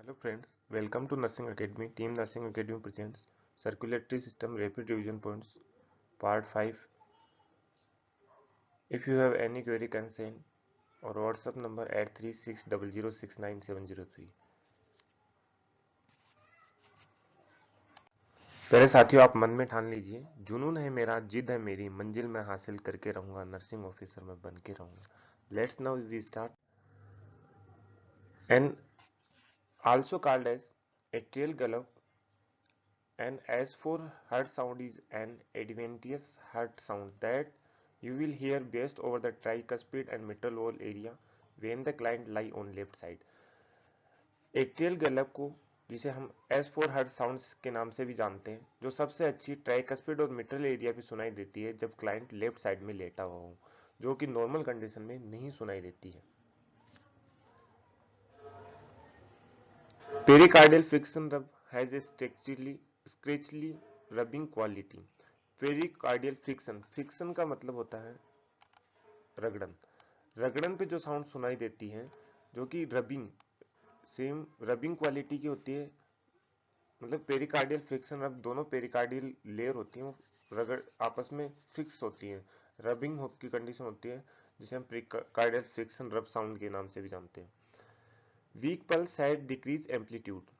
Hello friends, welcome to Nursing Academy. Team Nursing Academy presents Circulatory System Rapid Revision Points Part 5. If you have any query, can send or WhatsApp number at 3600697003. प्यारे साथियों, आप मन में ठान लीजिए, जुनून है मेरा, जिद है मेरी, मंजिल मैं हासिल करके रहूंगा, नर्सिंग ऑफिसर मैं बन के रहूंगा. Let's now we start. And also called as atrial gallop. An S4 heart sound is an adventitious heart sound that you will hear based over the tricuspid and mitral wall area when the client lie on left side. Atrial Gallup को, जिसे हम S4 hurt sounds के नाम से भी जानते हैं, जो सबसे अच्छी ट्राइकस्पिड और मिट्रल एरिया पे सुनाई देती है जब क्लाइंट लेफ्ट साइड में लेटा हुआ हो, जो कि नॉर्मल कंडीशन में नहीं सुनाई देती है. Pericardial friction rub has a scratchy rubbing quality. Pericardial friction का मतलब होता है रगड़न. रगड़न पे जो साउंड सुनाई देती है, जो कि रबिंग सेम रबिंग क्वालिटी की होती है. मतलब पेरिकार्डियल फ्रिक्शन रब, दोनों पेरिकार्डियल लेयर होती हैं, रगड़ आपस में फिक्स होती हैं, रबिंग की कंडीशन होती है, जिसे हम पेरिकार्डियल फ्रिक्शन रब साउंड के नाम से भी जानते हैं. Weak pulse had decrease amplitude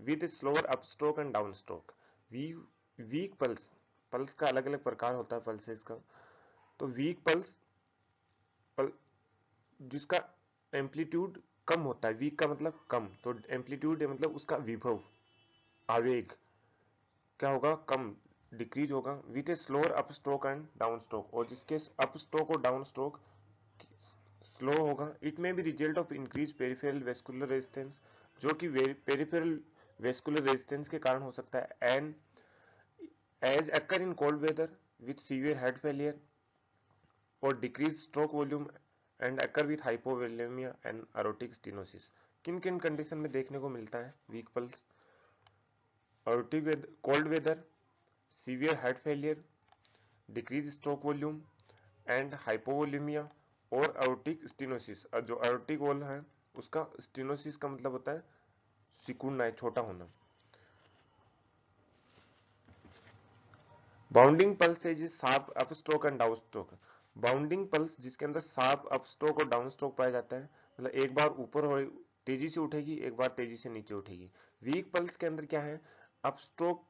with slower upstroke and downstroke. Weak pulse का अलग अलग प्रकार होता है पल्सेस का. तो वीक पल, जिसका एम्पलीट्यूड कम होता है, वीक का मतलब कम, तो एम्पलीट्यूड मतलब उसका विभव, आवेग क्या होगा, कम, डिक्रीज होगा. With A slower up stroke and down stroke, और जिसके अप स्ट्रोक और डाउन स्ट्रोक स्लो होगा. It may be result of increase peripheral vascular resistance, जो कि पेरिफेरल वेस्कुलर रेजिस्टेंस के कारण हो सकता है. And as occur in cold weather with severe heart failure और decrease stroke volume and occur with hypovolaemia and aortic stenosis. किन किन कंडीशन में देखने को मिलता है weak pulse? Cold weather, severe heart failure, decrease stroke volume and hypovolaemia और aortic stenosis. जो एरोटिक वॉल है उसका स्टेनोसिस का मतलब होता है सिकुड़ना है, छोटा होना. बाउंडिंग पल्स है G sharp up stroke and down stroke. Bounding pulse जिसके अंदर शार्प अप स्ट्रोक और डाउन स्ट्रोक पाया जाता है, मतलब एक बार ऊपर हो तेजी से उठेगी, एक बार तेजी से नीचे उठेगी. वीक पल्स के अंदर क्या है, अप स्ट्रोक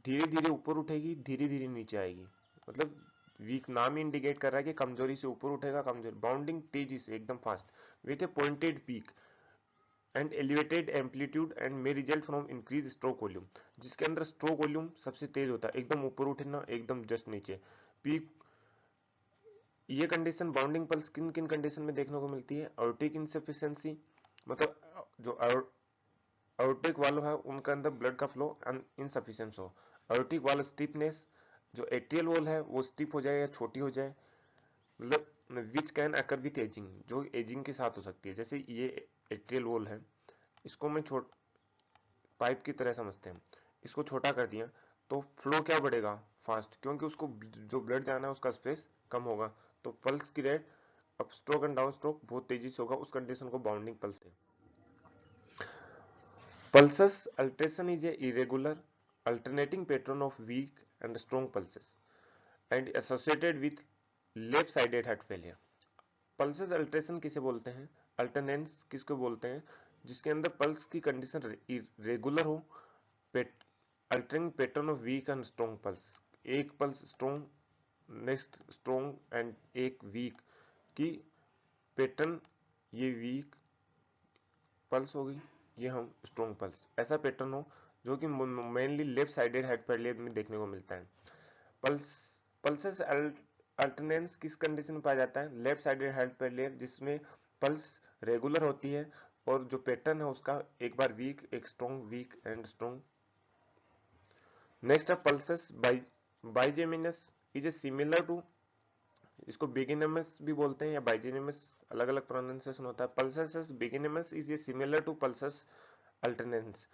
धीरे धीरे ऊपर उठेगी, धीरे धीरे नीचे आएगी. मतलब वीक नाम इंडिकेट कर रहा है कि कमजोरी से ऊपर उठेगा, कमजोरी. बाउंडिंग तेजी से एकदम fast with A pointed peak and elevated amplitude and may result from increase stroke volume, जिसके अंदर स्ट्रोक वॉल्यूम सबसे तेज होता है, एकदम ऊपर उठना, एकदम जस्ट नीचे पीक. ये कंडीशन बाउंडिंग पल्स किन किन कंडीशन में देखने को मिलती है? ऑर्टिक इनसफिशिएंसी, मतलब जो ऑर्टिक वाल्व है उनके अंदर ब्लड का फ्लो इनसफिशिएंट हो. ऑर्टिक वाल्व स्टिफनेस, जो एट्रियल वॉल है वो स्टिफ हो जाए या छोटी हो जाए, मतलब which can occur with ageing, जो एजिंग के साथ हो सकती है. जैसे ये एट्रियल वॉल है, इसको मैं पाइप की तरह समझते हैं, इसको छोटा कर दिया तो फ्लो क्या बढ़ेगा, फास्ट, क्योंकि उसको जो ब्लड जाना है उसका स्पेस कम होगा. तो पल्स की rate up stroke and down stroke बहुत तेजी से होगा, उस कंडीशन को बाउंडिंग पल्स है. Pulses alteration is a irregular alternating pattern of weak and strong pulses and associated with left sided heart failure. Pulses alteration किसे बोलते हैं, अल्टरनेंस किसको बोलते हैं? जिसके अंदर पल्स की कंडीशन रेगुलर हो, altering pattern of weak and strong pulse. एक pulse strong, next strong and एक वीक की पैटर्न, ये वीक पल्स होगी, ये हम स्ट्रॉन्ग पल्स, ऐसा पैटर्न हो जो कि mainly left sided heart failure में देखने को मिलता है. पल्सेस अल्टरनेंस किस कंडीशन में पाया जाता है? लेफ्ट साइडेड हेड फेलियर, जिसमें पल्स रेगुलर होती है और जो पैटर्न है उसका एक बार वीक, एक strong, weak and strong. Next है pulsus bigeminus is a similar to, इसको बिगिनमस भी बोलते हैं या बाइजेनिमस, अलग अलग प्रोनाउंसिएशन होता है. Pulsus bigeminus is a similar to pulsus alternans.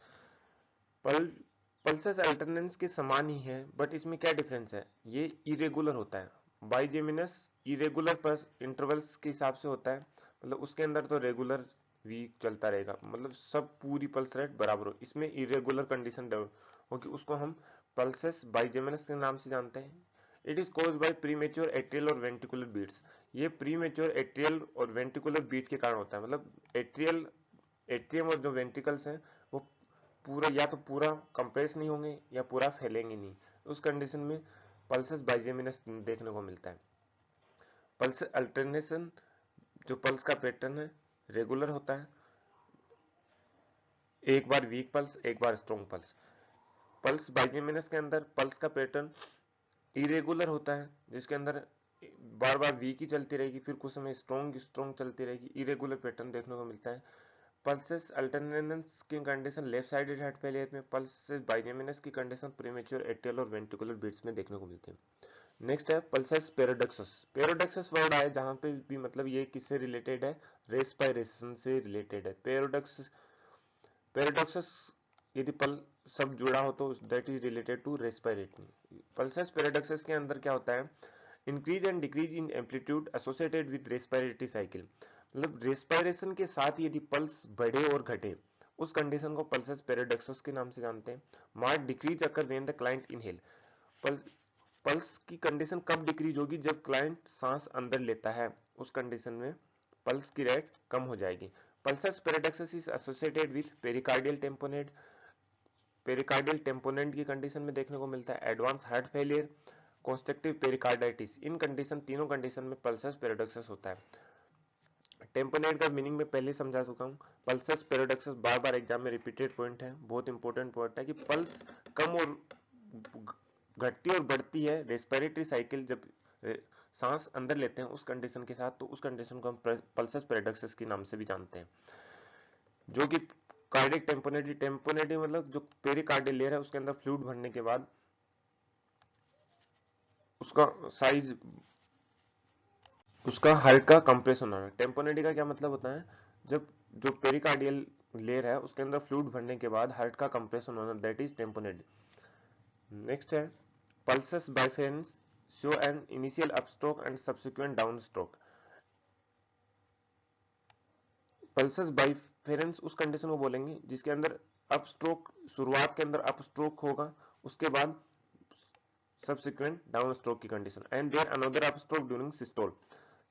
Pulsus alternans के समान ही है, बट इसमें क्या डिफरेंस है, ये इरेगुलर होता है. बाइजेमिनस इरेगुलर इंटरवल्स के हिसाब से होता है, मतलब उसके अंदर तो रेगुलर वीक चलता रहेगा, मतलब सब पूरी पल्स रेट बराबर हो, इसमें इरेगुलर कंडीशन होगी, उसको हम पल्सेस बाइजेमिनस के नाम से जानते हैं। It is caused bye premature atrial और वेंट्रिकुलर बीट्स। ये प्रीमेच्योर एट्रियल और वेंट्रिकुलर बीट के कारण होता है, मतलब एट्रियम और जो वेंट्रिकल्स हैं वो पूरा या तो पूरा कंप्रेस नहीं होंगे या पूरा फैलेंगे नहीं, उस कंडीशन में पल्सेस बाइजेमिनस देखने को मिलता है। पल्स अल्टरनेशन, जो पल्स का पैटर्न है रेगुलर होता है, एक बार वीक पल्स एक बार स्ट्रॉन्ग पल्स। पल्स बाइजेमिनस के अंदर पल्स का पैटर्न इरेगुलर होता है, जिसके अंदर बार बार वीक ही चलती रहेगी, फिर कुछ समय स्ट्रॉन्ग चलती रहेगी, इरेगुलर पैटर्न देखने को मिलता है। पल्सेस अल्टरनेशंस की condition left sided heart failure में, पल्सेस बाइजेमिनस की कंडीशन प्रीमेच्योर एट्रियल और वेंट्रिकुलर बीट्स में देखने को मिलती है। नेक्स्ट है पल्सेस पैराडॉक्सस। पैराडॉक्सस वर्ड आए जहां पे भी मतलब ये किससे रिलेटेड है, रेस्पिरेशन से रिलेटेड है। पैराडॉक्सस यदि पल सब जुड़ा हो तो that is related to respiratory. Pulsus paradoxus के अंदर क्या होता है, increase and decrease in amplitude associated with respiratory cycle, मतलब रेस्पिरेशन के साथ यदि पल्स बढ़े और घटे उस कंडीशन को पल्सेस पैराडॉक्सस के नाम से जानते हैं। Mark decrease occur when the client inhale, pulse की कंडीशन कब डिक्रीज होगी, जब क्लाइंट सांस अंदर लेता है, उस कंडीशन में पल्स की रेट कम हो जाएगी। Pulsus paradoxus is associated with pericardial tamponade, pericardial tamponade की कंडीशन में देखने को मिलता है। Advanced heart failure, constrictive pericarditis, इन कंडीशन तीनों कंडीशन में पल्सस पैराडॉक्सस होता है। टेम्पोनेट का मीनिंग मैं पहले समझा चुका हूं। पल्सस पैराडॉक्सस बार बार एग्जाम में रिपीटेड पॉइंट है, बहुत इंपॉर्टेंट पॉइंट है कि पल्स कम और घटती और बढ़ती है रेस्पिरेटरी साइकिल, जब सांस अंदर लेते हैं उस कंडीशन के साथ, तो उस कंडीशन को हम पल्सस पैराडॉक्सस के नाम से भी जानते हैं। जो कि कार्डिक टेम्पोनेटी मतलब जो पेरिकार्डियल लेयर है उसके अंदर फ्लूइड भरने के बाद उसका साइज, उसका हार्ट का कंप्रेशन होना। टेम्पोनेटी का क्या मतलब होता है, जब जो पेरिकार्डियल लेयर है उसके अंदर फ्लूइड भरने के बाद हार्ट का कंप्रेशन होना, दैट इज टेम्पोनेटी। नेक्स्ट है pulsus bisferiens show an initial upstroke and subsequent downstroke. Pulsus bisferiens उस कंडीशन को बोलेंगे जिसके अंदर अपस्ट्रोक, शुरुआत के अंदर अपस्ट्रोक होगा, उसके बाद सब्सिक्वेंट डाउनस्ट्रोक की condition, and there another upstroke during systole.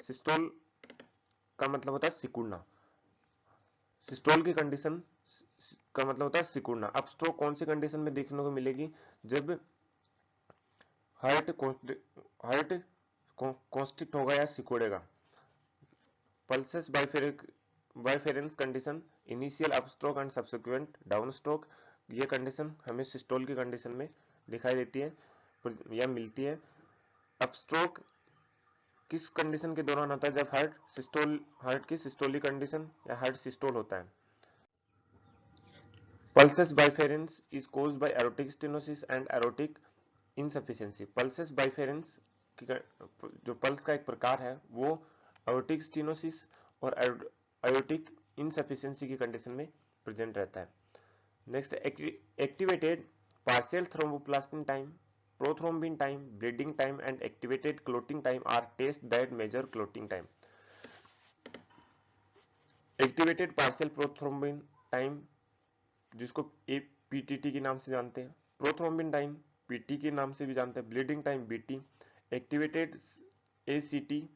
Systole का मतलब होता है सिकुड़ना, सिस्टोल की कंडीशन का मतलब होता है सिकुड़ना। अपस्ट्रोक कौन सी कंडीशन में देखने को मिलेगी, जब हार्ट कॉन्स्ट्रिक्ट होगा या सिकुड़ेगा। Pulsus bisferiens condition initial upstroke and subsequent downstroke, ये कंडीशन हमें सिस्टोल की कंडीशन में दिखाई देती है या मिलती है। अपस्ट्रोक किस कंडीशन के दौरान आता है, जब हार्ट की सिस्टोलिक कंडीशन या हार्ट सिस्टोल होता है। Pulsus bisferiens is caused by aortic stenosis and aortic insufficiency. Pulsus bisferiens की जो पल्स का एक प्रकार है वो एरोटिक स्टेनोसिस और एरोटिक इनसफिशिएंसी की कंडीशन में प्रेजेंट रहता है। Next activated partial thromboplastin time, prothrombin time, bleeding time and activated clotting time are test that measure clotting time. Activated partial prothrombin time जिसको पीटीटी के नाम से जानते हैं, प्रोथ्रोम्बिन टाइम पीटी के नाम से भी जानते हैं, bleeding time BT, activated ACT,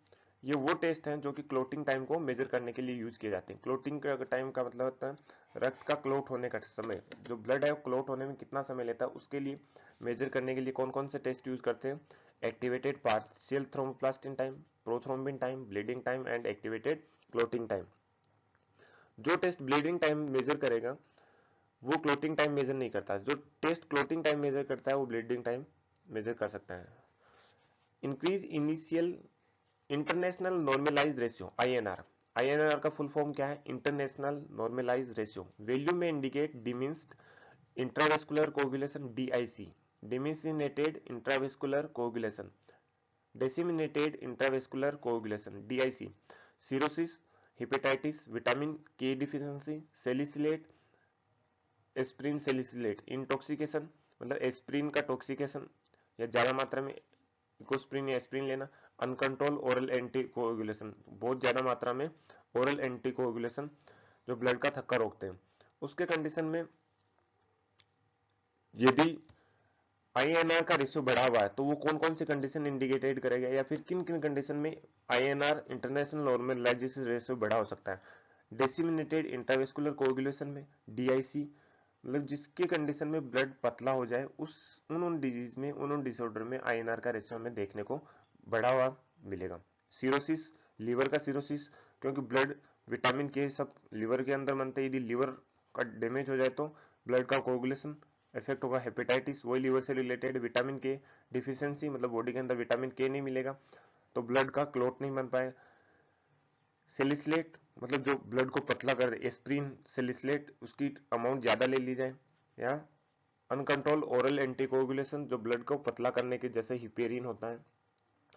ये वो टेस्ट हैं जो कि क्लोटिंग टाइम को मेजर करने के लिए यूज किए जाते हैं। क्लोटिंग का टाइम का मतलब होता है रक्त का क्लोट होने का समय, जो ब्लड है वो क्लोट होने में कितना समय लेता है, उसके लिए मेजर करने के लिए कौन कौन से टेस्ट यूज करते हैं, activated partial thromboplastin time, prothrombin time, bleeding time and activated clotting time. जो टेस्ट ब्लीडिंग टाइम मेजर करेगा वो क्लोटिंग टाइम मेजर नहीं करता, जो टेस्ट क्लोटिंग टाइम मेजर करता है वो ब्लीडिंग टाइम मेजर कर सकता है। Increase initial international normalise ratio INR, INR का फुल फॉर्म क्या है, इंटरनेशनल नॉर्मलाइज रेशियो। वैल्यू में indicate diminished intravascular coagulation DIC, disseminated intravascular coagulation, disseminated intravascular coagulation DIC, cirrhosis, hepatitis, vitamin K deficiency, salicylate, aspirin salicylate, intoxication मतलब aspirin का toxication या ज्यादा मात्रा में इकोस्प्रिन या एस्प्रिन लेना, अनकंट्रोल ओरल एंटीकोएगुलेशन, बहुत ज्यादा मात्रा में ओरल एंटीकोएगुलेशन, जो ब्लड का थक्का रोकते हैं। उसके कंडीशन में यदि INR का रेशियो बढ़ा हुआ है तो वो कौन कौन सी कंडीशन इंडिकेटेड करेगा, या फिर किन किन कंडीशन में INR इंटरनेशनल नॉर्मलाइजेशन रेशियो बढ़ा हो सकता है। डिसिमिनेटेड इंट्रावेस्कुलर कोगुलेशन में, DIC मतलब जिसके कंडीशन में ब्लड पतला हो जाए, उस उन डिजीज में, उन डिसऑर्डर में INR का रेशियो हमें देखने को बढ़ा हुआ मिलेगा। सिरोसिस, लीवर का सिरोसिस, क्योंकि ब्लड विटामिन के सब लीवर के अंदर बनते हैं, यदि लीवर का डैमेज हो जाए तो ब्लड का कोगुलेशन इफेक्ट होगा। हेपेटाइटिस वही लीवर से रिलेटेड, विटामिन के डिफिशियंसी मतलब बॉडी के अंदर विटामिन के नहीं मिलेगा तो ब्लड का क्लॉट नहीं बन पाएगा। सेलिसलेट मतलब जो ब्लड को पतला कर दे, एस्प्रिन, सेलिसलेट उसकी अमाउंट ज्यादा ले ली जाए, या अनकंट्रोल ओरल एंटीकोगुलेशन जो ब्लड को पतला करने के, जैसे हिपेरिन होता है,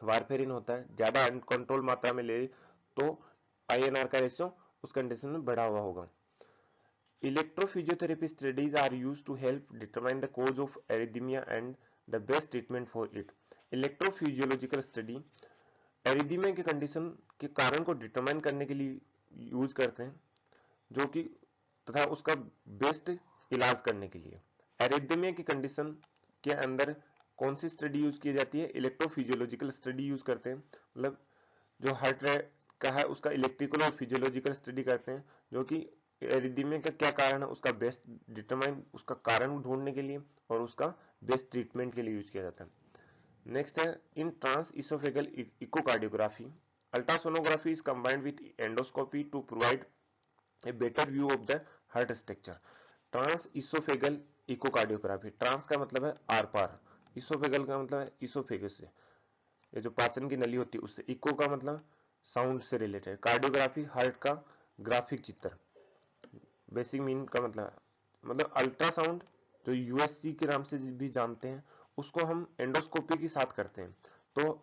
वारफेरिन होता है, ज्यादा अनकंट्रोल मात्रा में ले तो INR का रेशियो उस कंडीशन में बढ़ा हुआ होगा। Electrophysiotherapy studies are used to help determine the cause of arrhythmia and the best treatment for it. Electrophysiological study arrhythmia के कंडीशन के कारण को डिटरमाइन करने के लिए यूज करते हैं, जो कि तथा उसका बेस्ट इलाज करने के लिए। एरिथमिया की कंडीशन के अंदर कौन सी स्टडी यूज की जाती है, इलेक्ट्रोफिजियोलॉजिकल स्टडी यूज करते हैं, मतलब जो हार्ट रेट का है उसका इलेक्ट्रिकल और फिजियोलॉजिकल स्टडी करते हैं, जो कि एरिथमिया का क्या कारण है उसका बेस्ट डिटरमाइन, उसका कारण ढूंढने के लिए और उसका बेस्ट ट्रीटमेंट के लिए यूज किया जाता है। नेक्स्ट है in trans oesophageal echocardiography, ultrasonography is combined with endoscopy to provide a better view of the heart structure. Trans oesophageal echocardiography, trans का मतलब है आर पार, इसोफेगल का मतलब है इसोफेगस से, ये जो पाचन की नली होती है उससे, इको का मतलब साउंड से रिलेटेड, कार्डियोग्राफी हार्ट का ग्राफिक चित्र, बेसिक मीन का मतलब अल्ट्रासाउंड जो USG के नाम से भी जानते हैं, उसको हम एंडोस्कोपी के साथ करते हैं, तो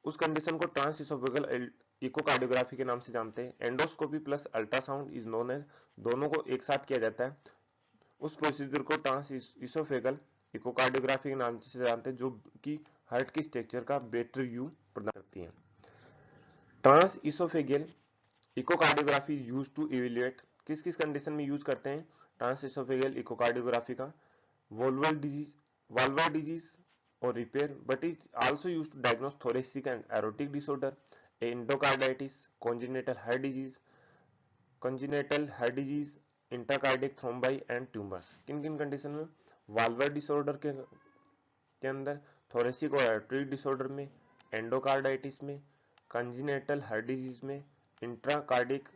उस कंडीशन को ट्रांस इसोफेगल इकोकार्डियोग्राफी के नाम से जानते हैं। Endoscopy plus ultrasound is known as, दोनों को एक साथ किया जाता है, उस प्रोसीजर को ट्रांस इसोफेगल इकोकार्डियोग्राफी के नाम से जानते हैं, जो कि हार्ट की स्ट्रक्चर का बेटर व्यू प्रदान करती है। Trans oesophageal echocardiography use to evaluate, किस किस कंडीशन में यूज करते हैं ट्रांस इसोफेगल इकोकार्डियोग्राफी का, वाल्वर डिजीज और repair, but is also used to diagnose thoracic and aortic disorder, endocarditis, congenital heart disease, intracardiac thrombi and tumours. किन किन condition में, वाल्वर डिसऑर्डर के अंदर, थोरेसिक और एरोटिक डिसऑर्डर में, एंडोकार्डाइटिस में, कंजिनेटल हार्ट डिजीज में, इंट्राकार्डिक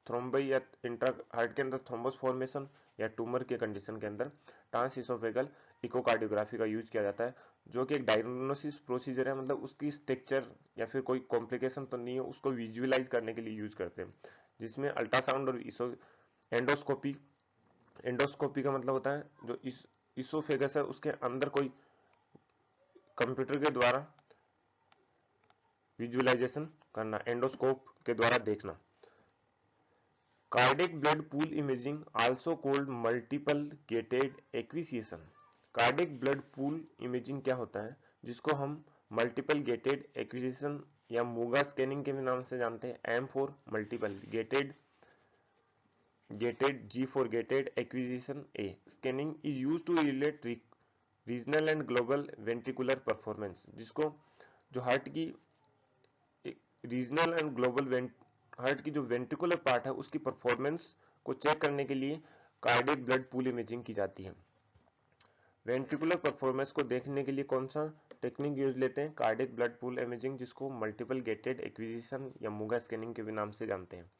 थ्रोम्बई या इंट्रा हार्ट के अंदर थ्रोम्बस फॉर्मेशन या ट्यूमर के कंडीशन के अंदर ट्रांस इसोफेगल इकोकार्डियोग्राफी का यूज किया जाता है, जो कि एक डायग्नोसिस प्रोसीजर है, मतलब उसकी स्ट्रक्चर या फिर कोई कॉम्प्लिकेशन तो नहीं है उसको विजुअलाइज करने के लिए यूज करते हैं, जिसमें अल्ट्रासाउंड और एंडोस्कोपी, एंडोस्कोपी का मतलब होता है जो इसोफेगस है उसके अंदर कोई कंप्यूटर के द्वारा विजुअलाइजेशन करना, एंडोस्कोप के द्वारा देखना। Cardiac blood pool imaging also called multiple gated acquisition. Cardiac blood pool imaging क्या होता है, जिसको हम मल्टीपल गेटेड एक्विजिशन या मूगा स्कैनिंग के नाम से जानते हैं। M for multiple, gated G for gated, acquisition A। Scanning is used to relate regional and global ventricular performance, जिसको जो हार्ट की रीजनल एंड ग्लोबल हार्ट की जो वेंट्रिकुलर पार्ट है उसकी परफॉर्मेंस को चेक करने के लिए कार्डियक ब्लड पूल इमेजिंग की जाती है। वेंट्रिकुलर परफॉर्मेंस को देखने के लिए कौन सा टेक्निक यूज लेते हैं, कार्डियक ब्लड पूल इमेजिंग, जिसको मल्टीपल गेटेड एक्विजिशन या मूगा स्कैनिंग के नाम से जानते हैं।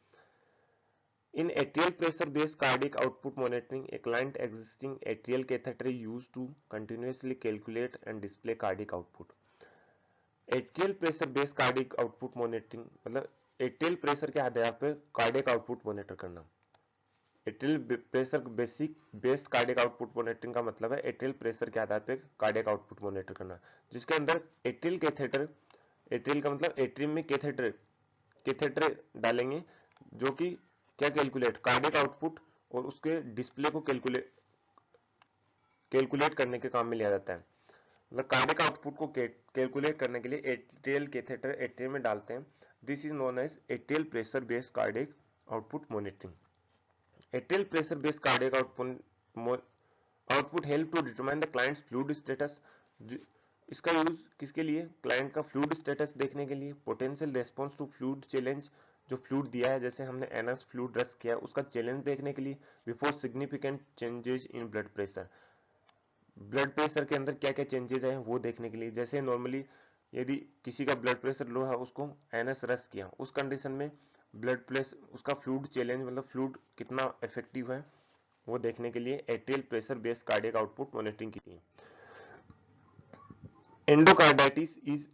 In atrial pressure based cardiac output monitoring, a client existing atrial catheter use to continuously calculate and display cardiac output. Atrial pressure based cardiac output monitoring मतलब atrial pressure के आधार पर कार्डियक आउटपुट मॉनिटर करना। Atrial pressure based cardiac output monitoring का मतलब है atrial pressure के आधार पर कार्डियक आउटपुट मॉनिटर करना, जिसके अंदर एट्रियल कैथेटर, एट्रियल का मतलब एट्रियम में कैथेटर डालेंगे, जो कि क्या कैलकुलेट कार्डियक आउटपुट और उसके डिस्प्ले को कैलकुलेट करने के काम में लिया जाता है। मतलब कार्डियक आउटपुट को कैलकुलेट करने के लिए एट्रियल कैथेटर एट्रियम में डालते हैं। This is known as atrial pressure based cardiac output monitoring. Atrial pressure based cardiac output help to determine the client's fluid status. इसका यूज किसके लिए? क्लाइंट का फ्लूइड स्टेटस देखने के लिए। Potential response to fluid challenge, जो fluid दिया है, जैसे हमने एनएस फ्लूइड रस किया, उसका चैलेंज देखने के लिए। Before significant changes in blood pressure, blood pressure के अंदर क्या क्या चेंजेस आए वो देखने के लिए। जैसे नॉर्मली यदि किसी का ब्लड प्रेशर लो है, उसको एनएस रस किया, उस कंडीशन में ब्लड प्रेशर, उसका फ्लूइड चैलेंज मतलब फ्लूइड कितना इफेक्टिव है वो देखने के लिए atrial pressure based cardiac output monitoring की थी। एंडोकार्डाइटिस इज,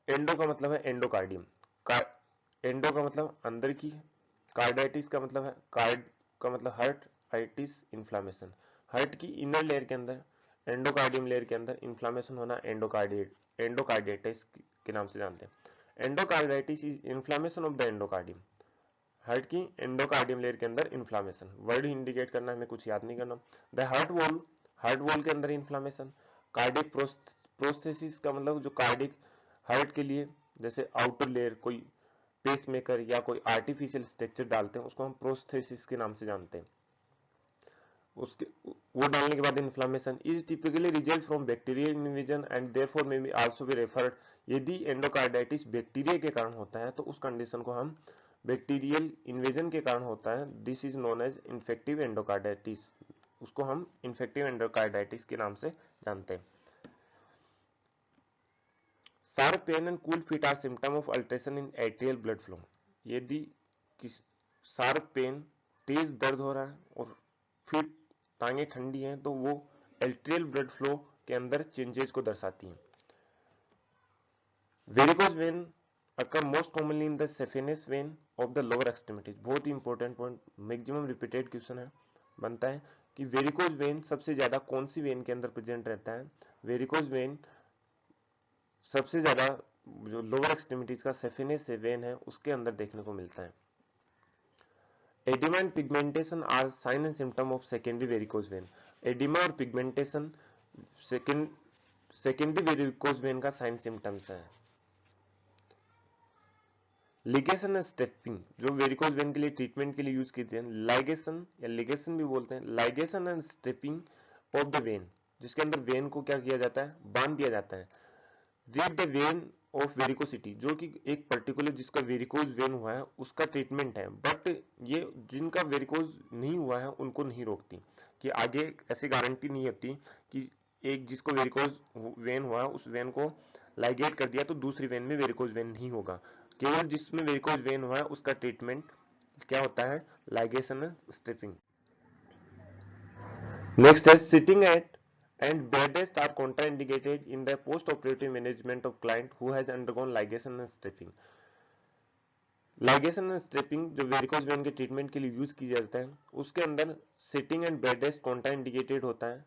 एंडो का मतलब है एंडोकार्डियम, एंडो का मतलब अंदर की, कार्डाइटिस का मतलब है, कार्ड का मतलब हार्ट, आइटिस इन्फ्लामेशन, हार्ट की इनर लेयर के अंदर, एंडोकार्डियम लेयर के अंदर इन्फ्लामेशन होना एंडोकार्डाइटिस के नाम से जानते हैं। Endocarditis is inflammation of the endocardium, heart की एंडोकार्डियम लेयर के अंदर इन्फ्लामेशन। वर्ड इंडिकेट करना, हमें कुछ याद नहीं करना। The heart wall, heart wall के अंदर इन्फ्लामेशन। कार्डिक प्रोस्थेसिस का मतलब जो कार्डिक हार्ट के लिए जैसे आउटर लेयर, कोई पेसमेकर या कोई आर्टिफिशियल स्ट्रक्चर डालते हैं, उसको हम प्रोस्थेसिस के नाम से जानते हैं। उसके वो डालने के बाद inflammation is typically result from bacterial invasion and therefore may be also be referred. यदि एंडोकार्डाइटिस बैक्टीरिया के कारण होता है तो उस कंडीशन को हम बैक्टीरियल इन्वेजन के कारण होता है, this is known as infective endocarditis, उसको हम इन्फेक्टिव एंडोकार्डाइटिस के नाम से जानते हैं। Sharp pain and cool feet are symptom of alteration in atrial blood flow. यदि किस शार्प पेन, तेज दर्द हो रहा है और फिर टांगे ठंडी हैं, तो वो एट्रियल ब्लड फ्लो के अंदर चेंजेस को दर्शाती हैं। Varicose vein occur most commonly in the saphenous vein of the lower extremities. बहुत ही important point, maximum repeated question है, बनता है कि वेरिकोज वेन सबसे ज्यादा कौन सी वेन के अंदर प्रेजेंट रहता है? वेरिकोज वेन सबसे ज्यादा जो लोअर एक्सट्रीमिटीज का सेफेनस वेन है उसके अंदर देखने को मिलता है। Oedema and pigmentation are sign and symptom of secondary varicose vein. Oedema और पिगमेंटेशन सेकेंडरी वेरिकोज वेन का साइन सिम्टम्स है। लिगेशन एंड स्टेपिंग, जो वेरिकोज वेन के लिए ट्रीटमेंट के लिए यूज की जाती है, लाइगेशन या लिगेशन भी बोलते हैं, ligation and stepping of the when, जिसके अंदर वेन को क्या किया जाता है? बांध दिया जाता है। Read the when of varicosity, जो कि एक पर्टिकुलर जिसका वेरिकोज वेन हुआ है उसका ट्रीटमेंट है, बट ये जिनका वेरिकोज नहीं हुआ है उनको नहीं रोकती, कि आगे ऐसी गारंटी नहीं होती कि एक जिसको वेरिकोज वेन हुआ उस वेन को लाइगेट कर दिया तो दूसरी वेन में वेरिकोज वेन नहीं होगा। केवल जिसमें वेरिकोज वेन हुआ है उसका ट्रीटमेंट क्या होता है? Ligation and stripping. नेक्स्ट है sitting at and bed rest are contraindicated in the post-operative management of client who has undergone ligation and stripping. ligation and stripping जो वेरिकोज वेन के treatment के लिए यूज किया जाता है, उसके अंदर sitting and bed rest contraindicated होता है,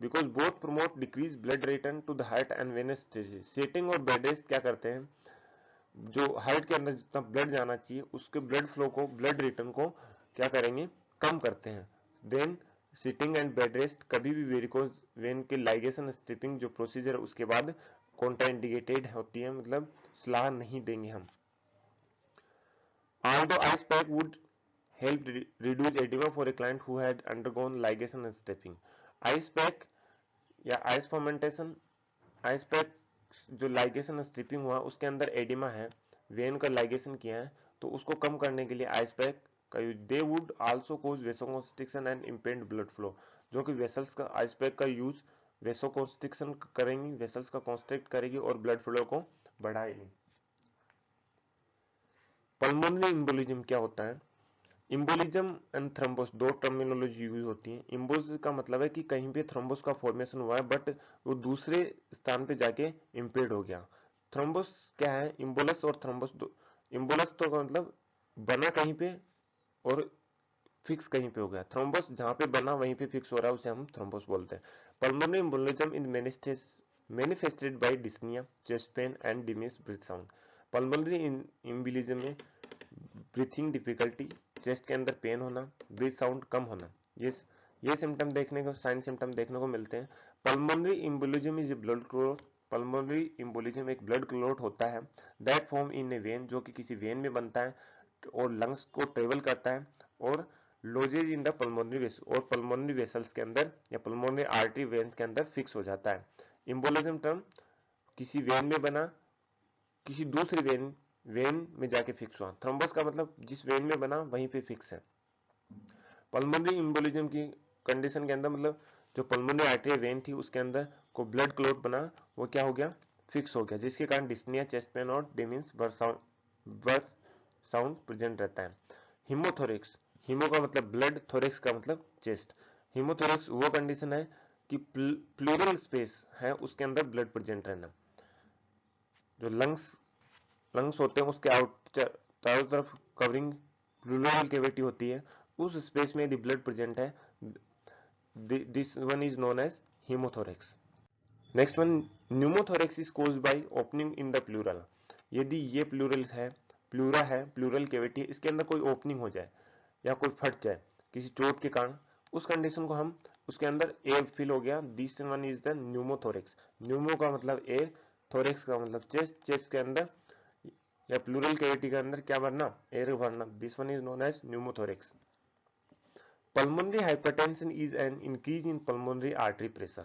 because both promote decrease blood return to the heart and venous stasis. Sitting और बेड रेस्ट क्या करते हैं? जो हार्ट के अंदर जितना ब्लड जाना चाहिए उसके ब्लड फ्लो को, ब्लड रिटर्न को क्या करेंगे? कम करते हैं। Then sitting and bed rest कभी भी वेरिकोज वेन के लाइगेशन स्ट्रिपिंग जो प्रोसीजर उसके बाद कॉन्ट्राइंडिकेटेड होती है, मतलब सलाह नहीं देंगे हम। Although ice pack would help reduce edema for a client who had undergone ligation and stripping. Ice pack या ice fermentation, ice pack जो लाइगेशन स्ट्रिपिंग हुआ उसके अंदर एडिमा है, वेन का लाइगेशन किया है, तो उसको कम करने के लिए आइस पैक का use. They would also cause vasoconstriction and impede blood flow, जो कि वेसल्स का आइस पैक का यूज वेसोकॉन्स्ट्रिक्शन करेंगी, वेसल्स का कॉन्स्ट्रिक्ट करेगी और ब्लड फ्लो को बढ़ाएगी। पल्मोनरी एम्बोलिज्म क्या होता है? इम्बोलिज्म एंड थ्रोम्बोस दो टर्मिनोलॉजी यूज होती है। इम्बोलिज्म का मतलब है कि कहीं पे थ्रोम्बोस का फॉर्मेशन हुआ है बट वो दूसरे स्थान पे जाके इम्पेड हो गया। थ्रोम्बोस क्या है? इम्बोलस और थ्रोम्बोस दो, इम्बोलस तो का मतलब बना कहीं पे और फिक्स कहीं पे हो गया, थ्रोम्बोस जहां पे बना वहीं पे फिक्स हो रहा है उसे हम थ्रोम्बोस बोलते हैं। Pulmonary embolism in manifested by dyspnoea, chest pain and diminished breath sound. Pulmonary embolism में ब्रीथिंग डिफिकल्टी, चेस्ट के अंदर पेन होना, ब्रीथ साउंड कम होना, ये सिम्टम देखने को, साइन सिम्टम देखने को मिलते हैं। Pulmonary embolism is blood clot, pulmonary embolism एक ब्लड क्लॉट होता है that form in A when, जो कि किसी वेन में बनता है और लंग्स को ट्रेवल करता है और lodges in the pulmonary vessel और पल्मोनरी वेसल्स के अंदर या पल्मोनरी आर्टरी वेन्स के अंदर फिक्स हो जाता है। इम्बोलिज्म टर्म किसी वेन में बना किसी दूसरी वेन में जाके फिक्स हुआ। थ्रोम्बस का मतलब जिस वेन में बना वहीं पे फिक्स है। पल्मोनरी इम्बोलिज्म की कंडीशन के अंदर मतलब जो पल्मोनरी आर्टरी वेन थी उसके अंदर को ब्लड क्लॉट बना, वो क्या हो गया, फिक्स हो गया, जिसके कारण डिस्निया, चेस्ट पेन और डेमिंस बर्थ साउंड प्रेजेंट रहता है। हिमोथोरेक्स, हिमो का मतलब ब्लड, थोरेक्स का मतलब चेस्ट। हिमोथोरेक्स वो कंडीशन है कि प्लूरल स्पेस है उसके अंदर ब्लड प्रेजेंट रहना। जो लंग्स होते हैं उसके चारों तरफ कवरिंग प्लूरल कैविटी होती है, उस स्पेस में यदि ब्लड प्रेजेंट है, this one is known as haemothorax. Next one, pneumothorax is caused by opening in the pleural. यदि ये प्लूरा है, प्लूरल कैविटी, इसके अंदर कोई ओपनिंग हो जाए या कोई फट जाए किसी चोट के कारण, उस कंडीशन को हम उसके अंदर एयर फिल हो गया, this one is the pneumothorax. Numa का मतलब एयर, थोरेक्स का मतलब चेस्ट, चेस्ट के अंदर या प्लूरल कैविटी के अंदर क्या भरना, एयर भरना, this one is known as pneumothorax. Pulmonary hypertension is an increase in pulmonary artery pressure,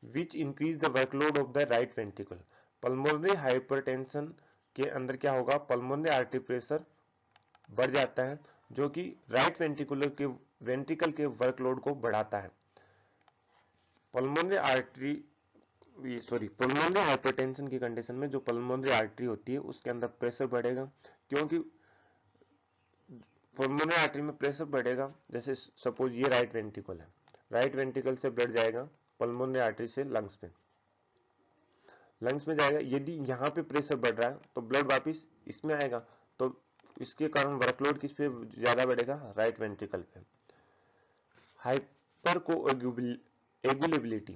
which increase the workload of the right ventricle. Pulmonary hypertension के अंदर क्या होगा, pulmonary artery pressure बढ़ जाता है जो कि राइट वेंट्रिकल के वर्कलोड को बढ़ाता है। पल्मोनरी हाइपरटेंशन की कंडीशन में जो पल्मोनरी आर्टरी होती है उसके अंदर प्रेशर बढ़ेगा, क्योंकि पल्मोनरी आर्टरी में प्रेशर बढ़ेगा। जैसे सपोज ये राइट वेंट्रिकल है, राइट वेंट्रिकल से ब्लड जाएगा पल्मोनरी आर्टरी से लंग्स में जाएगा। यदि यहाँ पे प्रेशर बढ़ रहा है तो ब्लड वापस इसमें आएगा, तो इसके कारण वर्कलोड किस पे ज्यादा बढ़ेगा, राइट वेंट्रिकल पे। हाइपर कोएगुलेबिलिटी,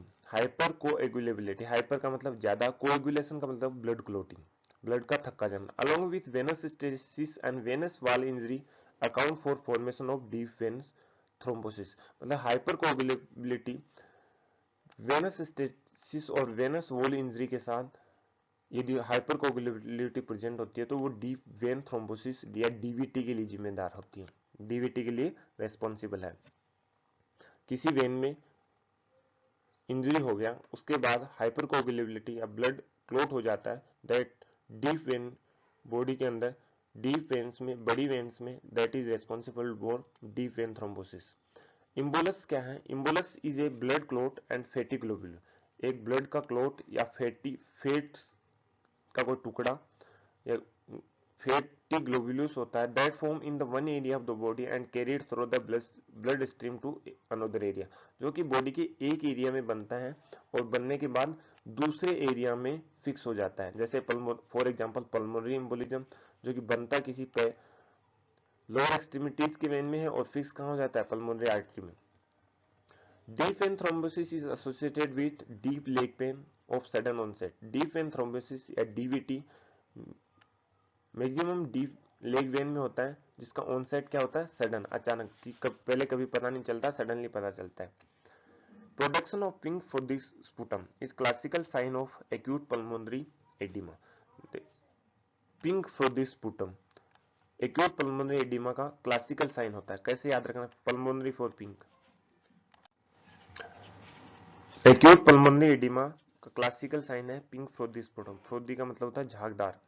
हाइपर का मतलब ज्यादा, कोएगुलेशन का मतलब ब्लड क्लोटिंग, ब्लड का थक्का जाना। Along with venous stasis and venous wall injury account for formation of deep veins thrombosis. मतलब हाइपर कोएगुलेबिलिटी वेनस स्टेसिस और वेनस वॉल इंजरी के साथ यदि हाइपर कोएगुलेबिलिटी प्रेजेंट होती है तो वो डीप वेन थ्रोम्बोसिस या डीवीटी के लिए जिम्मेदार होती है, डीवीटी के लिए रेस्पॉन्सिबल है। किसी वेन में इंजरी हो गया, उसके बाद हाइपर कोएगुलेबिलिटी या ब्लड क्लॉट हो जाता है, दैट डीप वेन बॉडी के अंदर डीप वेन्स में, बड़ी वेन्स में, that is responsible for deep vein thrombosis. Embolus क्या है, embolus is a blood clot and fatty globule, एक ब्लड का क्लॉट या फैट्स का कोई टुकड़ा या फैटी ग्लोबुलस होता है, that form in the one area of the body and carried through the blood stream to another area, जो कि बॉडी के एक एरिया में बनता है और बनने के बाद दूसरे एरिया में फिक्स हो जाता है। जैसे फॉर एग्जांपल पल्मोनरी एम्बोलिज्म, जो कि बनता किसी पे लोअर एक्सट्रीमिटीज के वेन में है और फिक्स कहां हो जाता है, पल्मोनरी आर्टरी में। Deep vein thrombosis is associated with deep leg pain of sudden onset. Deep vein thrombosis या DVT maximum deep leg vein में होता है, जिसका ऑनसेट क्या होता है, सडन, अचानक, कि पहले कभी पता नहीं चलता, सडनली पता चलता है। Production of pink fluid sputum is classical sign of acute pulmonary oedema. Pink fluid sputum acute pulmonary oedema का क्लासिकल साइन होता है। कैसे याद रखना, pulmonary for pink, acute pulmonary oedema का क्लासिकल साइन है पिंक फ्लोइड स्पुटम। फ्लोइड का मतलब होता है झागदार,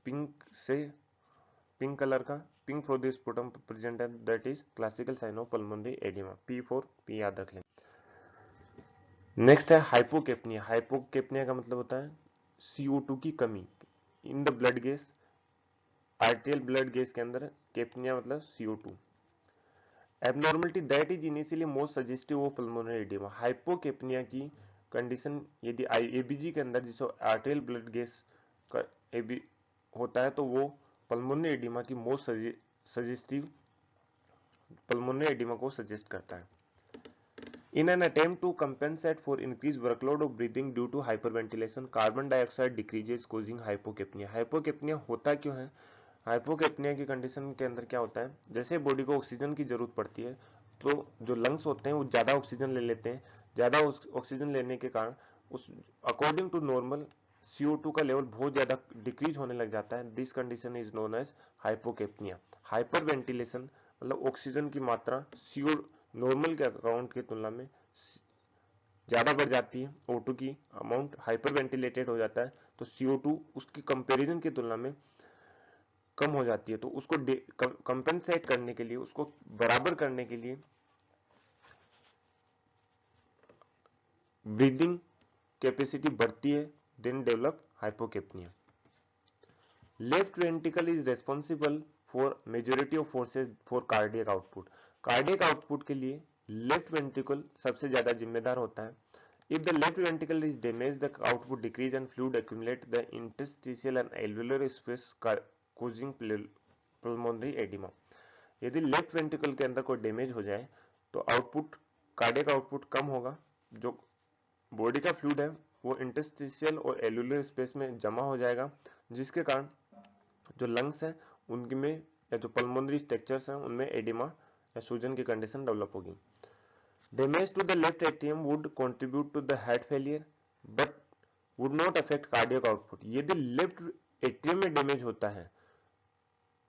पिंक कलर का पिंक फ्लोइड स्पुटम प्रेजेंट है, that is classical sign of pulmonary oedema. P याद रख लें। नेक्स्ट है हाइपोकेप्निया। हाइपोकेप्निया का मतलब होता है CO2 की कमी in the blood gas, arterial blood gas के अंदर, केप्निया मतलब CO2। Abnormality that is initially most suggestive of pulmonary oedema. Hypocapnia की कंडीशन यदि ABG के अंदर जिसको आर्टियल ब्लड गैस का होता है तो वो पल्मोनरी एडिमा की मोस्ट सजेस्टिव पल्मोनरी एडिमा को सजेस्ट करता है। In an attempt to compensate for increased workload of breathing due to hyperventilation, carbon dioxide decreases causing hypocapnia. Hypocapnia होता क्यों है? हाइपोकेप्निया की कंडीशन के अंदर क्या होता है, जैसे बॉडी को ऑक्सीजन की जरूरत पड़ती है तो जो लंग्स होते हैं वो ज्यादा ऑक्सीजन ले लेते हैं, ज्यादा ऑक्सीजन लेने के कारण उस अकॉर्डिंग टू नॉर्मल CO2 का लेवल बहुत ज्यादा डिक्रीज होने लग जाता है, this condition is known as hypocapnia. Hyperventilation मतलब ऑक्सीजन की मात्रा CO नॉर्मल के अकाउंट की तुलना में ज्यादा बढ़ जाती है, O2 की अमाउंट हाइपर वेंटिलेटेड हो जाता है, तो CO2 उसकी कंपैरिजन की तुलना में कम हो जाती है। तो उसको कंपेंसेट करने के लिए, उसको बराबर करने के लिए ब्रीदिंग कैपेसिटी बढ़ती है, then develop hypocapnia. Left ventricle is responsible for majority of forces for cardiac output. Cardiac output के लिए लेफ्ट वेंट्रिकल सबसे ज्यादा जिम्मेदार होता है। If the left ventricle is damage the output decrease and fluid accumulate the interstitial and alveolar space causing pulmonary oedema. यदि left ventricle के अंदर कोई डैमेज हो जाए तो आउटपुट, कार्डियक आउटपुट कम होगा, जो बॉडी का फ्लूइड है वो इंटरस्टिशियल और एल्वेलर स्पेस में जमा हो जाएगा, जिसके कारण जो लंग्स है उनमें या जो पल्मोनरी स्ट्रक्चर्स हैं उनमें एडिमा या सूजन की कंडीशन डेवलप होगी। Damage to the left atrium would contribute to the heart failure but would not affect cardiac output. यदि लेफ्ट एट्रियम में डैमेज होता है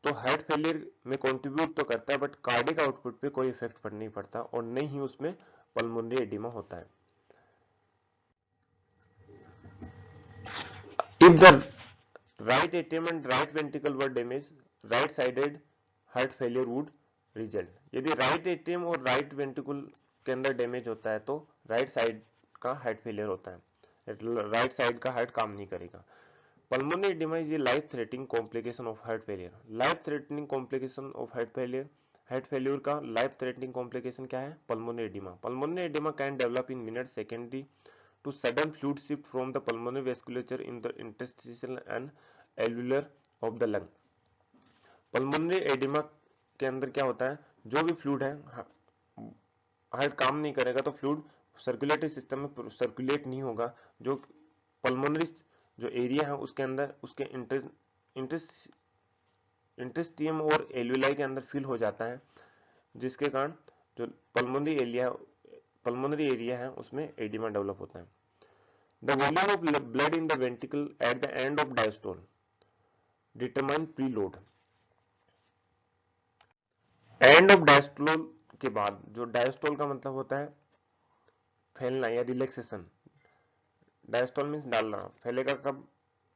तो हार्ट फेलियर में कंट्रीब्यूट तो करता है बट कार्डियक आउटपुट पे कोई इफेक्ट नहीं पड़ता और नहीं ही उसमें पल्मोनरी एडिमा होता है। If the right atrium and right ventricle were damaged, right-sided heart failure would result. यदि right atrium और right ventricle के अंदर डैमेज होता है तो राइट साइड का हार्ट फेलियर होता है, राइट साइड का हार्ट काम नहीं करेगा। Pulmonary oedema is a life threatening complication of heart failure. Life threatening complication of heart failure, heart failure का लाइफ थ्रेटनिंग कॉम्प्लिकेशन क्या है? Pulmonary oedema. Pulmonary oedema can develop in minute secondary to sudden fluid shift from the pulmonary vasculature in the interstitial and alveolar of the lung। Pulmonary oedema के अंदर क्या होता है, जो भी फ्लूइड है, हार्ट काम नहीं करेगा तो फ्लूइड सर्कुलेटरी सिस्टम में सर्कुलेट नहीं होगा, जो पल्मोनरी जो एरिया है उसके अंदर उसके इंटेस्टियम और एल्वेलाई के अंदर फिल हो जाता है, जिसके कारण जो पल्मोनरी एरिया है उसमें एडिमा डेवलप होता है। The volume of blood in the ventricle at the end of diastole determine preload। And of diastole के बाद, जो डायस्टोल का मतलब होता है फैलना या रिलैक्सेशन, डायस्टोल मीन्स डालना, फैलेगा कब?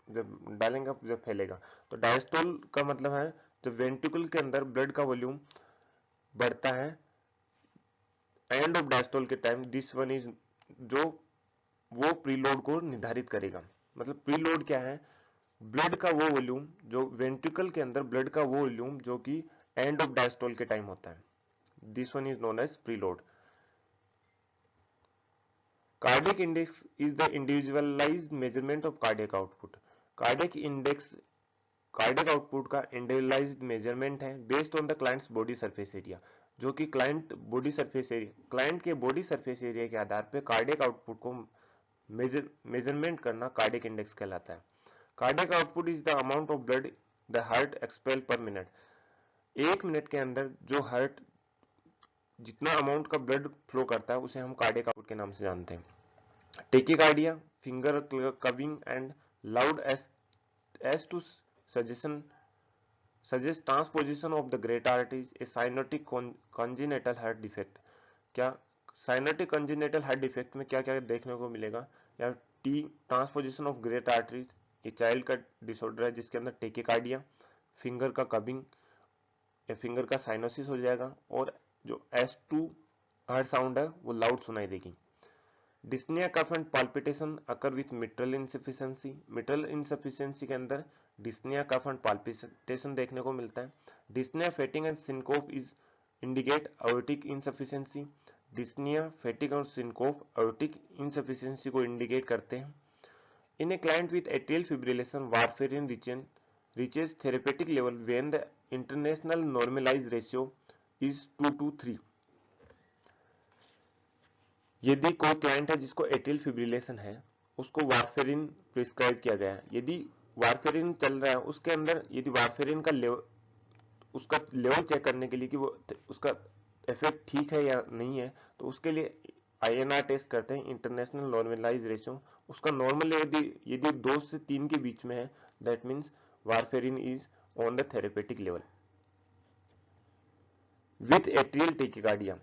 जब डालेंगे जब फैलेगा। तो डायस्टोल का मतलब है जब वेंट्रिकल के अंदर ब्लड का वॉल्यूम बढ़ता है एंड ऑफ डायस्टोल के टाइम, दिस वन इज जो वो प्रीलोड को निर्धारित करेगा। मतलब प्रीलोड क्या है? ब्लड का वो वॉल्यूम, जो वेंट्रिकल के अंदर ब्लड का वो वॉल्यूम जो कि एंड ऑफ डायस्टोल के टाइम होता है, this one is known as preload. Cardiac index is the individualised measurement of cardiac output. Cardiac index cardiac output का इंडिविजुअलाइज्ड मेजरमेंट है based on the client's body surface area, जो कि client के body surface area के आधार पर cardiac output को measurement करना कार्डियक इंडेक्स कहलाता है। Cardiac output is the amount of blood the heart expel पर मिनट। एक मिनट के अंदर जो हार्ट जितना अमाउंट का ब्लड फ्लो करता है उसे हम कार्डियक आउटपुट के नाम से जानते हैं। Tachycardia, finger clubbing and loud S two suggest transposition of the great arteries, a cyanotic congenital heart defect। क्या साइनोटिक कंजेनिटल हार्ट डिफेक्ट में क्या क्या देखने को मिलेगा? या T transposition of great arteries, ये चाइल्ड का डिसऑर्डर है जिसके अंदर टेकिकार्डिया, फिंगर का कबिंग या फिंगर का साइनोसिस हो जाएगा, और जो S2 हार्ट साउंड है वो लाउड सुनाई देगी। Dyspnoea cough and palpitation occur with mitral insufficiency. Mitral insufficiency के अंदर डिस्निया कफ एंड पाल्पिटेशन देखने को मिलता है। Dyspnoea fatigue and syncope is indicate aortic insufficiency। Dyspnoea, fatigue और सिनकोप aortic insufficiency को इंडिकेट करते हैं। In a client with atrial fibrillation, warfarin reaches therapeutic level when the international normalized ratio is 2:3। यदि कोई क्लाइंट है जिसको atrial fibrillation है, उसको वारफेरिन प्रिस्क्राइब किया गया है। यदि वारफेरिन चल रहा है उसके अंदर, यदि वारफेरिन का उसका लेवल चेक करने के लिए कि वो उसका इफेक्ट ठीक है या नहीं है, तो उसके लिए INR टेस्ट करते हैं, इंटरनेशनल नॉर्मलाइज रेशियो, उसका नॉर्मल यदि 2 से 3 के बीच में है, that means warfarin is on the therapeutic level. With atrial tachycardia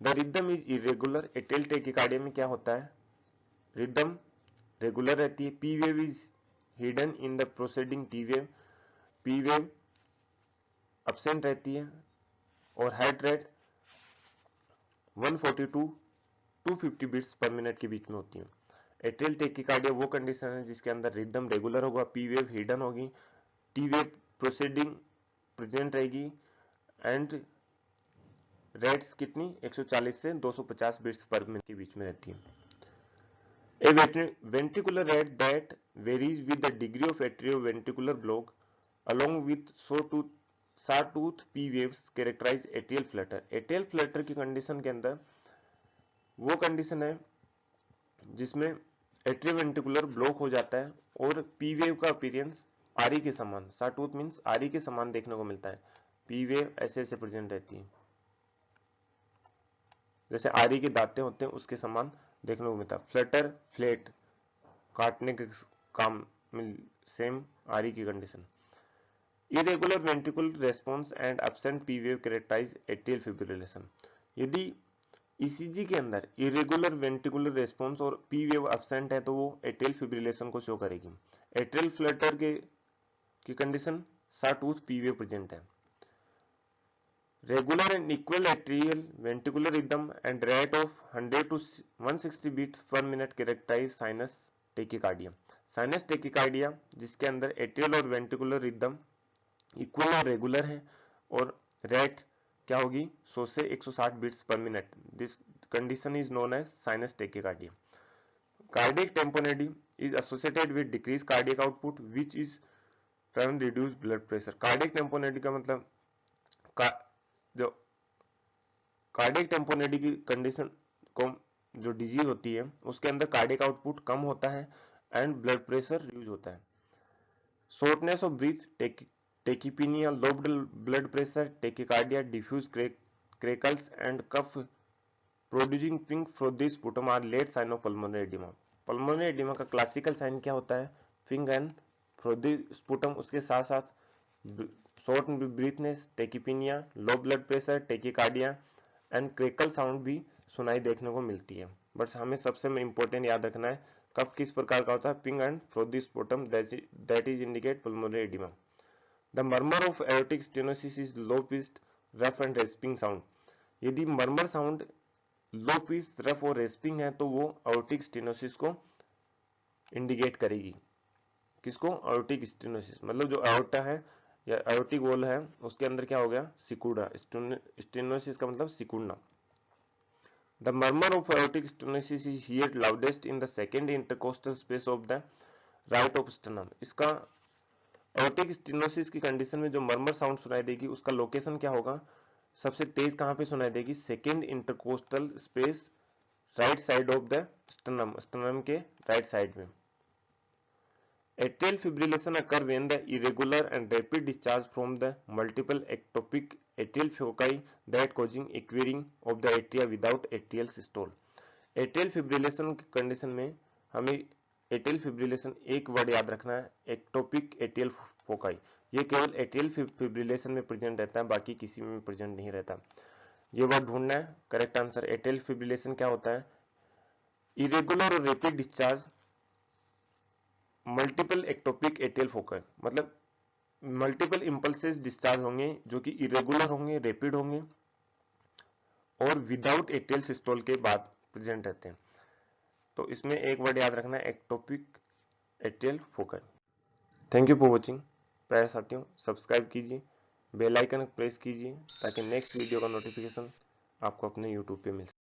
the rhythm is irregular. Atrial tachycardia में क्या होता है, रिदम रेगुलर रहती है। P wave is hidden in the proceeding T wave, P wave absent रहती है। और heart rate 142 250 beats पर मिनट के बीच में होती है। एट्रियल टेकिकार्डिया वो कंडीशन है जिसके अंदर रिदम रेगुलर होगा, पी वेव हिडन होगी, टी वेव प्रोसीडिंग प्रेजेंट रहेगी एंड रेट्स कितनी 140 से 250 बीट्स पर मिनट के बीच में रहती है। A ventricular rate that varies with the degree of atrioventricular block along with sawtooth P waves characterize atrial flutter। atrial flutter की कंडीशन के अंदर वो कंडीशन है जिसमें एट्रियोवेंट्रिकुलर ब्लॉक हो जाता है और पी वेव का अपीयरेंस आरी के समान, साटूथ मीन्स आरी के समान देखने को मिलता है। पी वेव ऐसे ऐसे प्रेजेंट रहती है, जैसे आरी के दांते होते हैं उसके समान देखने को मिलता है। फ्लटर फ्लेट काटने के काम में सेम आरी की condition. Irregular ventricular response and absent P wave characterize atrial fibrillation. यदि ईसीजी के अंदर इरेगुलर वेंट्रिकुलर रेस्पॉन्स और पी वेव एब्सेंट है तो वो एट्रियल फिब्रिलेशन को शो करेगी। एट्रियल फ्लटर की condition sawtooth P wave present है। Regular and equal atrial ventricular rhythm and rate of 100 to 160 beats per minute characterize sinus tachycardia। Sinus tachycardia जिसके अंदर atrial और वेंट्रिकुलर रिदम इक्वल और regular है और rate क्या होगी 100 से 160 बीट्स पर minute. This condition is known as sinus tachycardia. Cardiac tamponade is associated with decrease cardiac output which is turn reduce blood pressure. Cardiac tamponade का मतलब जो कार्डियक टेम्पोनेडी की कंडीशन को जो डिजीज होती है उसके अंदर कार्डियक आउटपुट कम होता है एंड ब्लड प्रेशर रिड्यूस होता है। Shortness of breath, tachypnoea, low blood pressure, tachycardia, diffuse crackles and cough producing pink frothy sputum are late sign of pulmonary oedema. Pulmonary oedema का classical sign क्या होता है, pink and frothy sputum, उसके साथ साथ short breathness, tachypnoea, low blood pressure, tachycardia and crackle sound भी सुनाई देखने को मिलती है। बट हमें सबसे इंपॉर्टेंट याद रखना है कफ किस प्रकार का होता है, pink and frothy sputum, that is indicate pulmonary oedema. The murmur of aortic stenosis is low pitched rough and rasping sound. यदि murmur sound low pitch rough और रेस्पिंग है तो वो एरोटिक स्टेनोसिस को इंडिकेट करेगी। किसको, एरोटिक स्टेनोसिस, मतलब जो एओर्टा है या एरोटिक वॉल है उसके अंदर क्या हो गया, सिकुड़ा। स्टेनोसिस का मतलब सिकुड़ना। The murmur of aortic stenosis is heard loudest in the second intercostal space of the right of sternum. इसका एरोटिक स्टेनोसिस की कंडीशन में जो मर्मर साउंड सुनाई देगी उसका लोकेशन क्या होगा, सबसे तेज कहां पे सुनाई देगी, second intercostal space right side of the sternum, sternum के राइट साइड में। Atrial fibrillation occur when the irregular and rapid discharge from the multiple ectopic atrial foci that causing acquiring of the atria without atrial systole। atrial fibrillation की condition में हमें atrial fibrillation एक word याद रखना है, ectopic atrial foci। ये केवल atrial fibrillation में प्रेजेंट रहता है, बाकी किसी में प्रेजेंट नहीं रहता। ये वर्ड ढूंढना है। करेक्ट आंसर atrial fibrillation क्या होता है, irregular और rapid discharge multiple ectopic atrial focus, मतलब मल्टीपल इंपल्सेस डिस्चार्ज होंगे जो कि इरेगुलर होंगे, रैपिड होंगे और विदाउट एट्रियल सिस्टोल के बाद प्रेजेंट रहते हैं। तो इसमें एक वर्ड याद रखना है, ectopic atrial focus. Thank you for watching. प्यारे साथियों, सब्सक्राइब कीजिए, बेल आइकन प्रेस कीजिए ताकि नेक्स्ट वीडियो का नोटिफिकेशन आपको अपने यूट्यूब पे मिल सके।